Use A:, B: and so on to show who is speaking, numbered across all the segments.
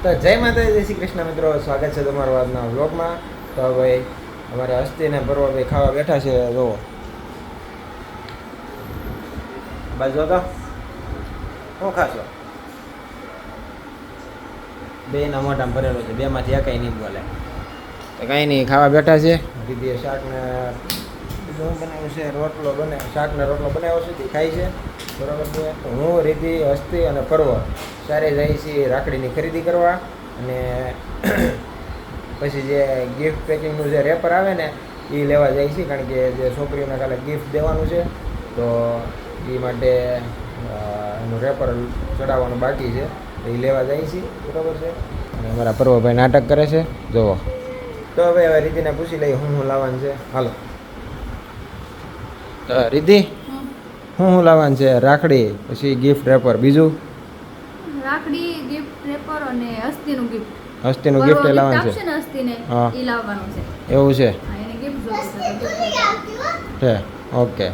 A: તો જય માતાજી, જય શ્રી કૃષ્ણ મિત્રો, સ્વાગત છે તમારું આજના વ્લોગમાં. તો ભાઈ અમારે હસ્તીને પરવા ખાવા બેઠા છે. જુઓ બાજુ તો શું ખાશો? બેના મોઢામાં ભરેલો છે, બેમાંથી એકાઈ નહીં બોલે. તો કાંઈ નહીં, ખાવા બેઠા છે. દીદીએ શાકને બીજું બનાવ્યું છે, રોટલો શાકને રોટલો બનાવ્યો છે, તે ખાય છે. બરાબર છે. તો હું, રીતિ, હસ્તી અને પર્વ સારે જાય છે રાખડીની ખરીદી કરવા. અને પછી જે ગિફ્ટ પેકિંગનું જે રેપર આવે ને એ લેવા જાય છે, કારણ કે જે છોકરીઓને કાલે ગિફ્ટ દેવાનું છે, તો એ માટે એનું રેપર ચડાવવાનું બાકી છે, તો એ લેવા જાય છે. બરાબર છે. અને અમારા પર્વભાઈ નાટક કરે છે, જુઓ. તો હવે રીતિને પૂછી લઈએ હું લાવવાનું છે. હાલો રીતિ, હું લાવવાનું છે? રાખડી, પછી ગિફ્ટ રેપર, બીજું
B: રાખડી, ગિફ્ટ રેપર અને હસ્તીનું ગિફ્ટ.
A: હસ્તીનું ગિફ્ટ લાવવાનું છે.
B: હસ્તીને
A: હા,
B: ઈ લાવવાનું છે.
A: એવું છે.
B: હા, એને ગિફ્ટ જોઈશે
A: છે. ઓકે,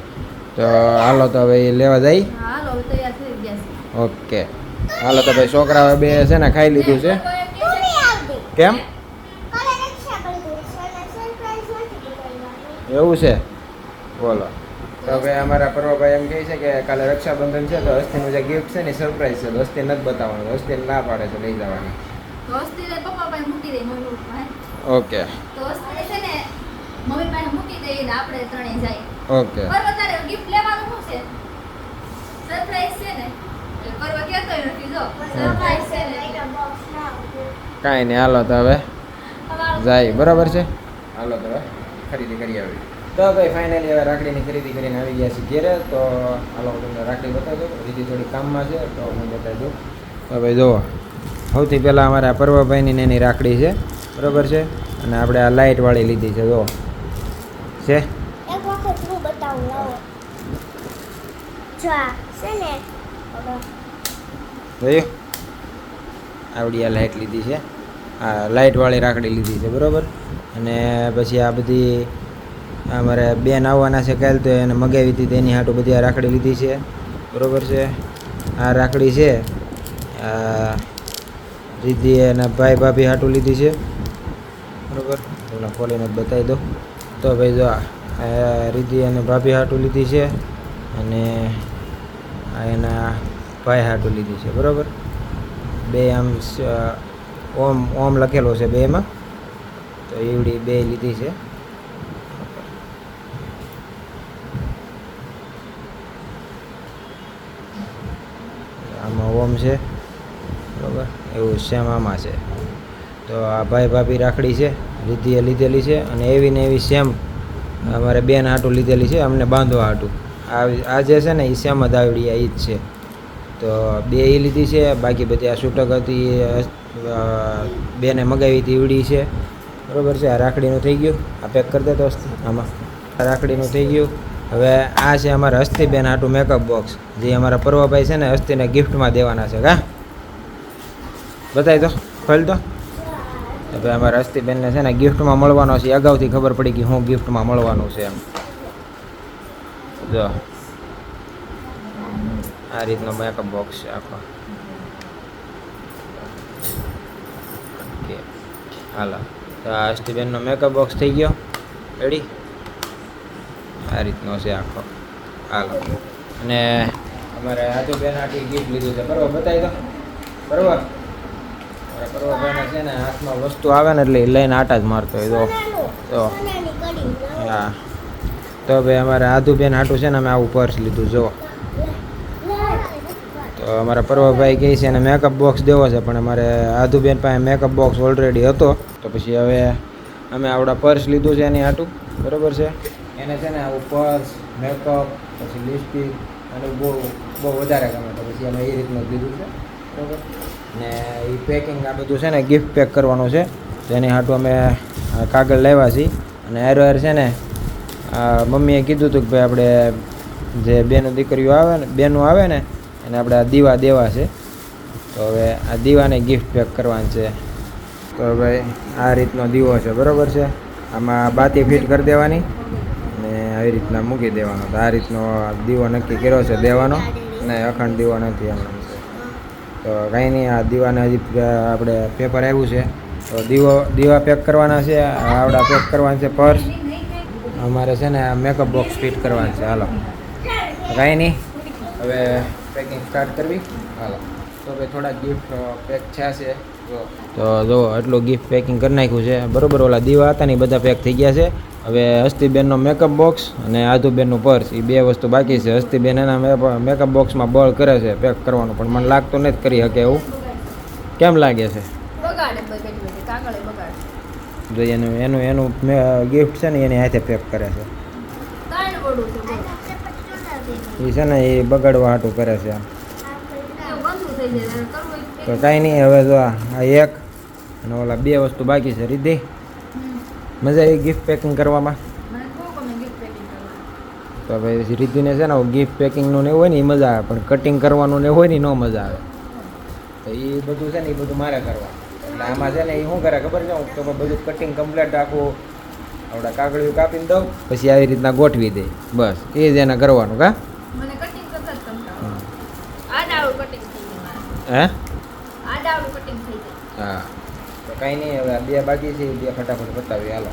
A: તો હાલો તો હવે એ લેવા જાય.
B: હા, હાલો હવે તૈયાર થઈ ગયા
A: ઓકે, હાલો તો ભાઈ છોકરા બે છે ને ખાઈ લીધું છે. કેમ એવું છે? બોલો. તો ભાઈ અમારા પર્વભાઈ એમ કહે છે કે કાલે રક્ષાબંધન છે, તો હસ્તીનું જે ગિફ્ટ છે ને સરપ્રાઈઝ છે, તો હસ્તી નથી બતાવવાનું. હસ્તી ના પાડે છે લઈ જવાની.
B: તો હસ્તી ને પપ્પા પાસે મૂકી દે, મમ્મી પાસે.
A: ઓકે,
B: તો હસ્તી છે ને મમ્મી પાસે મૂકી દે ને આપણે ત્રણેય જાય.
A: ઓકે.
B: પરવા તારે ગિફ્ટ લેવાનું શું છે? સરપ્રાઈઝ છે ને, એટલે પરવા કહેતો નથી. જો સરપ્રાઈઝ છે ને.
A: કાંઈ નહીં, હાલો તો હવે
B: તમારું
A: જાય. બરાબર છે. હાલો તો હવે ખરીદી કરી આવી. તો ભાઈ ફાઇનલી હવે રાખડીની ખરીદી કરીને આવી ગયા છીએ ઘેરે. તો હાલો હું તમને રાખડી બતાવી દઉં. દીદી થોડી કામમાં છે, તો હું બતાવી દઉં. તો ભાઈ જુઓ, સૌથી પહેલાં અમારા પર્વભાઈની એની રાખડી છે. બરાબર છે. અને આપણે આ લાઇટવાળી લીધી છે. જુઓ છે.
C: એક વખત હું બતાવું, લાવો. જો આ છે ને,
A: જોયું? આવડી આ લાઇટ લીધી છે. આ લાઇટવાળી રાખડી લીધી છે. બરાબર. અને પછી આ બધી અમારે બેન આવવાના છે કાલે, તો એને મગાવી હતી, તેની હાટું બધી આ રાખડી લીધી છે. બરાબર છે. આ રાખડી છે રીતિ અને ભાઈ ભાભી હાટું લીધી છે. બરાબર. તમને ખોલીને બતાવી દો. તો ભાઈ જો આ રીતિ અને ભાભી હાટું લીધી છે, અને આ એના ભાઈ હાટું લીધી છે. બરાબર. બે આમ ઓમ લખેલો છે બેમાં, તો એવડી બે લીધી છે. આમાં ઓમ છે. બરાબર. એવું સેમ આમાં છે. તો આ ભાઈ ભાભી રાખડી છે, રીતિએ લીધેલી છે. અને એવી ને એવી સેમ અમારે બેન હાટું લીધેલી છે, અમને બાંધવા હાટું. આ જે છે ને એ સેમ જ આવડી, આ એ જ છે. તો બે એ લીધી છે. બાકી બધી આ છૂટક હતી બેને મગાવી હતી એવડી છે. બરાબર છે. આ રાખડીનું થઈ ગયું. આ પેક કરી દેતો આમાં. આ રાખડીનું થઈ ગયું. હવે આ છે અમારા હસ્તીબેન હાટું મેકઅપ બોક્સ, જે અમારા પર્વભાઈ છે ને હસ્તીને ગિફ્ટમાં દેવાના છે. કા બતાવી દો, ખોલ દો. તો ભાઈ અમારા હસ્તીબેનને છે ને ગિફ્ટમાં મળવાનો છે. અગાઉથી ખબર પડી કે હું ગિફ્ટમાં મળવાનું છે એમ. જો આ રીતનો મેકઅપ બોક્સ છે આખો. ઓકે, હાલો. તો આ હસ્તીબેનનો મેકઅપ બોક્સ થઈ ગયો રેડી. આ રીતનો છે આખો. હાલો. અને અમારે આજુબેન આટલી ગિફ્ટ લીધું છે. બરાબર, બતાવી દો. બરાબર. મારા પર્વભાઈને છે ને હાથમાં વસ્તુ આવે ને એટલે લઈને આટા જ મારતો હોય. તો હા, તો ભાઈ અમારે આધુબેન હાટું છે ને અમે આવું પર્સ લીધું. જો તો અમારા પર્વભાઈ કહે છે એને મેકઅપ બોક્સ દેવો છે, પણ અમારે આધુબેન પાસે મેકઅપ બોક્સ ઓલરેડી હતો, તો પછી હવે અમે આવડા પર્સ લીધું છે એની હાટું. બરાબર છે. એને છે ને આવું પર્સ, મેકઅપ, પછી લિપસ્ટિક અને બહુ વધારે ગમે, તો પછી અમે એ રીતનું લીધું છે. બરાબર. ને એ પેકિંગ આ બધું છે ને ગિફ્ટ પેક કરવાનું છે, તો એની હાટું અમે કાગળ લાવ્યા છીએ. અને એર છે ને મમ્મીએ કીધું હતું કે ભાઈ આપણે જે બેનું દીકરીઓ આવે ને, બેનું આવે ને એને આપણે આ દીવા દેવા છે, તો હવે આ દીવાને ગિફ્ટ પેક કરવાની છે. તો ભાઈ આ રીતનો દીવો છે. બરાબર છે. આમાં બાતી ફિટ કરી દેવાની અને આવી રીતના મૂકી દેવાનો. તો આ રીતનો દીવો નક્કી કર્યો છે દેવાનો, ને અખંડ દીવો નથી એમ. તો કાંઈ નહીં, આ દીવાને હજી આપણે પેપર આવ્યું છે તો દીવા પેક કરવાના છે, આવડા પેક કરવાના છે, પર્સ અમારે છે ને આ મેકઅપ બોક્સ ફિટ કરવાનું છે. હાલો કાંઈ નહીં, હવે પેકિંગ સ્ટાર્ટ કરવી. હાલો તો ભાઈ થોડા ગિફ્ટ પેક થયા છે તો જો એટલું ગિફ્ટ પેકિંગ કરી નાખ્યું છે બરોબર. ઓલા દીવા હતા ને એ બધા પેક થઈ ગયા છે. હવે હસ્તીબેનનો મેકઅપ બોક્સ અને આધુબેનનું પર્સ એ બે વસ્તુ બાકી છે. હસ્તીબેન એના મેકઅપ બોક્સમાં બળ કરે છે પેક કરવાનું, પણ મને લાગતું નથી કરી શકે એવું. કેમ લાગે છે?
B: બગાડે બધી કાગળે બગાડે.
A: જો એનું ગિફ્ટ છે ને એની હાથે પેક કરે છે.
B: તાણ વડું છે બોલો.
A: એ છે ને એ બગાડવા હાટું કરે છે.
B: એવું બંધુ થઈ જાય કરવું
A: તો કાંઈ નહીં, હવે જો આ એક અને ઓલા બે વસ્તુ બાકી છે. રીધી મજા આવી ગિફ્ટ પેકિંગ કરવામાં?
B: મને બહુ ગમે ગિફ્ટ પેકિંગ કરવાનું.
A: તો ભાઈ રીતિને છે ને ગિફ્ટ પેકિંગનું ને હોય ને એ મજા આવે, પણ કટિંગ કરવાનું ને હોય ને ન મજા આવે. તો એ બધું છે ને એ બધું મારે કરવાનું. એટલે આમાં છે ને એ શું કરે ખબર છે? હું તો બધું કટિંગ કમ્પ્લીટ આખું આપણા કાગળિયું કાપીને દઉં, પછી આવી રીતના ગોઠવી દે, બસ એ જ એને કરવાનું. કા
B: મને કટિંગ કરતા જ કંટાળો. આડાવડું કટિંગ થઈ જાય મારે.
A: હે?
B: આડાવડું કટિંગ થઈ જાય.
A: હા તો કાંઈ નહીં, હવે આ બે બાકી છે એ બે ફટાફટ બતાવી. હાલો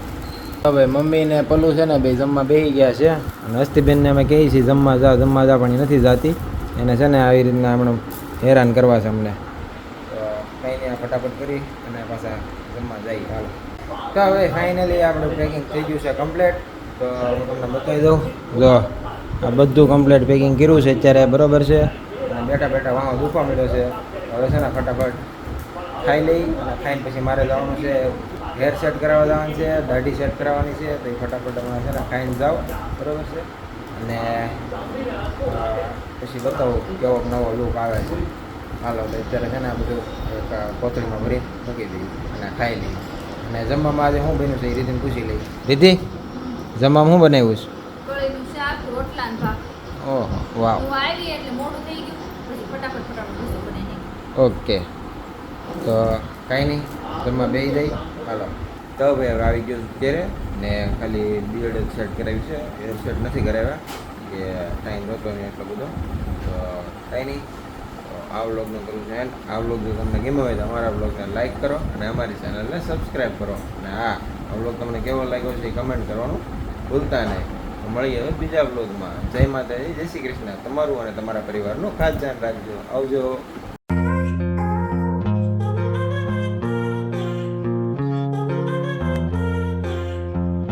A: હવે મમ્મી ને પલ્લુ છે ને બે જમવા બેસી ગયા છે, અને હસ્તીબેનને અમે કહીએ છીએ જમવા જાઓ પણ એ નથી જાતી. એને છે ને આવી રીતના હમણાં હેરાન કરવા છે અમને. તો કંઈ નહીં, આ ફટાફટ કરી અને પાછા જમવા જઈએ. હાલો તો હવે ફાઇનલી આપણું પેકિંગ થઈ ગયું છે કમ્પ્લીટ. તો હું તમને બતાવી દઉં. જો આ બધું કમ્પ્લીટ પેકિંગ કર્યું છે અત્યારે બરોબર છે. અને બેઠા બેઠા વાહ દુખવા મળ્યો છે. હવે છે ને ફટાફટ ખાઈ લઈ, અને ખાઈને પછી મારે જવાનું છે હેર સેટ કરાવવા જવાનું છે, દાઢી સેટ કરાવવાની છે. તો એ ફટાફટ હમણાં છે ને ખાઈને જાઓ બરાબર છે. અને પછી બતાવું કેવો નવો લુક આવે છે. હાલો તો અત્યારે છે ને આ બધું એક કોથળીમાં ભરી મૂકી દઈએ અને ખાઈ લઈએ. અને જમવામાં આજે શું બન્યું છે એ રીતિને પૂછી લઈ. દીદી જમવામાં શું બનાવ્યું છે?
B: કળીનું શાક, રોટલા ને ભાત.
A: ઓહો વાવ,
B: હું આવી એટલે મોડું થઈ ગયું, પછી ફટાફટ બધું બનાવી નાખ્યું.
A: ઓકે. તો કાંઈ નહીં, જમવા બેસી જઈ. હાલો તો ભાઈ હવે આવી ગયું અત્યારે ને ખાલી બિયર્ડ સેટ કરાવ્યું છે, હેર સેટ નથી કરાવ્યા કે ટાઈમ નહોતો નહીં એટલો બધો. તો કાંઈ નહીં, આ વ્લોગનું કરવું છે એન્ડ. આ વ્લોગ જો તમને ગમ્યો હોય તો અમારા વ્લોગને લાઈક કરો અને અમારી ચેનલને સબસ્ક્રાઈબ કરો. અને આ વ્લોગ તમને કેવો લાગ્યો છે એ કમેન્ટ કરવાનું ભૂલતા નહીં. મળીએ હવે બીજા વ્લોગમાં. જય માતાજી, જય શ્રી કૃષ્ણ. તમારું અને તમારા પરિવારનું ખાસ ધ્યાન રાખજો. આવજો.